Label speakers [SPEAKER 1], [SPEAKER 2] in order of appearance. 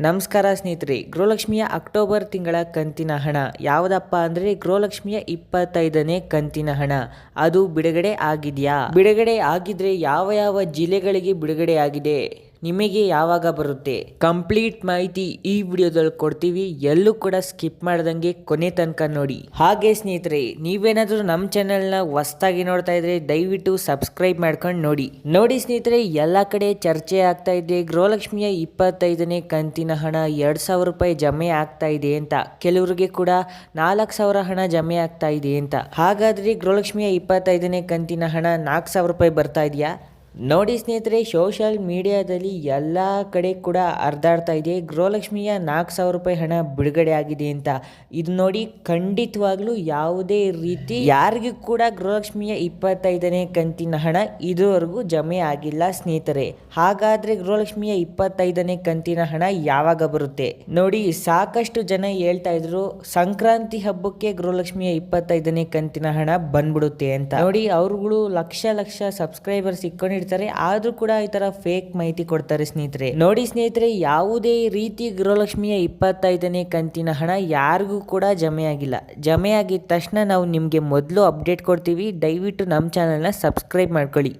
[SPEAKER 1] ನಮಸ್ಕಾರ ಸ್ನೇಹಿತರೆ, ಗೃಹಲಕ್ಷ್ಮಿಯ ಅಕ್ಟೋಬರ್ ತಿಂಗಳ ಕಂತಿನ ಹಣ ಯಾವುದಪ್ಪ ಅಂದರೆ ಗೃಹಲಕ್ಷ್ಮಿಯ 25ನೇ ಕಂತಿನ ಹಣ ಅದು ಬಿಡುಗಡೆ ಆಗಿದೆಯಾ? ಬಿಡುಗಡೆ ಆಗಿದ್ರೆ ಯಾವ ಯಾವ ಜಿಲ್ಲೆಗಳಿಗೆ ಬಿಡುಗಡೆ ಆಗಿದೆ, ನಿಮಗೆ ಯಾವಾಗ ಬರುತ್ತೆ, ಕಂಪ್ಲೀಟ್ ಮಾಹಿತಿ ಈ ವಿಡಿಯೋದಲ್ಲಿ ಕೊಡ್ತೀವಿ. ಎಲ್ಲೂ ಕೂಡ ಸ್ಕಿಪ್ ಮಾಡ್ದಂಗೆ ಕೊನೆ ತನಕ ನೋಡಿ. ಹಾಗೆ ಸ್ನೇಹಿತರೆ, ನೀವೇನಾದ್ರೂ ನಮ್ಮ ಚಾನೆಲ್ನ ಹೊಸದಾಗಿ ನೋಡ್ತಾ ಇದ್ರೆ ದಯವಿಟ್ಟು ಸಬ್ಸ್ಕ್ರೈಬ್ ಮಾಡ್ಕೊಂಡು ನೋಡಿ ಸ್ನೇಹಿತರೆ, ಎಲ್ಲ ಕಡೆ ಚರ್ಚೆ ಆಗ್ತಾ ಇದೆ ಗೃಹಲಕ್ಷ್ಮಿಯ 25ನೇ ಕಂತಿನ ಹಣ 2,000 ರೂಪಾಯಿ ಜಮೆ ಆಗ್ತಾ ಇದೆ ಅಂತ. ಕೆಲವರಿಗೆ ಕೂಡ 4,000 ಹಣ ಜಮೆ ಆಗ್ತಾ ಇದೆ ಅಂತ. ಹಾಗಾದ್ರೆ ಗೃಹಲಕ್ಷ್ಮಿಯ 25ನೇ ಕಂತಿನ ಹಣ 4,000 ರೂಪಾಯಿ ಬರ್ತಾ ಇದೆಯಾ? ನೋಡಿ ಸ್ನೇಹಿತರೆ, ಸೋಷಿಯಲ್ ಮೀಡಿಯಾದಲ್ಲಿ ಎಲ್ಲ ಕಡೆ ಕೂಡ ಹರಿದಾಡ್ತಾ ಇದೆ ಗೃಹಲಕ್ಷ್ಮಿಯ 4,000 ರೂಪಾಯಿ ಹಣ ಬಿಡುಗಡೆ ಆಗಿದೆ ಅಂತ. ಇದು ನೋಡಿ, ಖಂಡಿತವಾಗ್ಲೂ ಯಾವುದೇ ರೀತಿ ಯಾರಿಗೂ ಕೂಡ ಗೃಹಲಕ್ಷ್ಮಿಯ 25ನೇ ಕಂತಿನ ಹಣ ಇದುವರೆಗೂ ಜಮೆ ಆಗಿಲ್ಲ ಸ್ನೇಹಿತರೆ. ಹಾಗಾದ್ರೆ ಗೃಹಲಕ್ಷ್ಮಿಯ 25ನೇ ಕಂತಿನ ಹಣ ಯಾವಾಗ ಬರುತ್ತೆ? ನೋಡಿ, ಸಾಕಷ್ಟು ಜನ ಹೇಳ್ತಾ ಇದ್ರು ಸಂಕ್ರಾಂತಿ ಹಬ್ಬಕ್ಕೆ ಗೃಹಲಕ್ಷ್ಮಿಯ 25ನೇ ಕಂತಿನ ಹಣ ಬಂದ್ಬಿಡುತ್ತೆ ಅಂತ. ನೋಡಿ, ಅವ್ರುಗಳು ಲಕ್ಷ ಸಬ್ಸ್ಕ್ರೈಬರ್ಸ್ ಇಟ್ಕೊಂಡಿರ್ತಾರೆ, ಆದ್ರೂ ಕೂಡ ಈ ತರ ಫೇಕ್ ಮಾಹಿತಿ ಕೊಡ್ತಾರೆ ಸ್ನೇಹಿತರೆ. ನೋಡಿ ಸ್ನೇಹಿತರೆ, ಯಾವುದೇ ರೀತಿ ಗೃಹಲಕ್ಷ್ಮಿಯ 25ನೇ ಕಂತಿನ ಹಣ ಯಾರಿಗೂ ಕೂಡ ಜಮೆ ಆಗಿಲ್ಲ. ಜಮೆ ಆಗಿದ ತಕ್ಷಣ ನಾವು ನಿಮ್ಗೆ ಮೊದಲು ಅಪ್ಡೇಟ್ ಕೊಡ್ತೀವಿ. ದಯವಿಟ್ಟು ನಮ್ಮ ಚಾನೆಲ್ನ ಸಬ್ಸ್ಕ್ರೈಬ್ ಮಾಡ್ಕೊಳ್ಳಿ.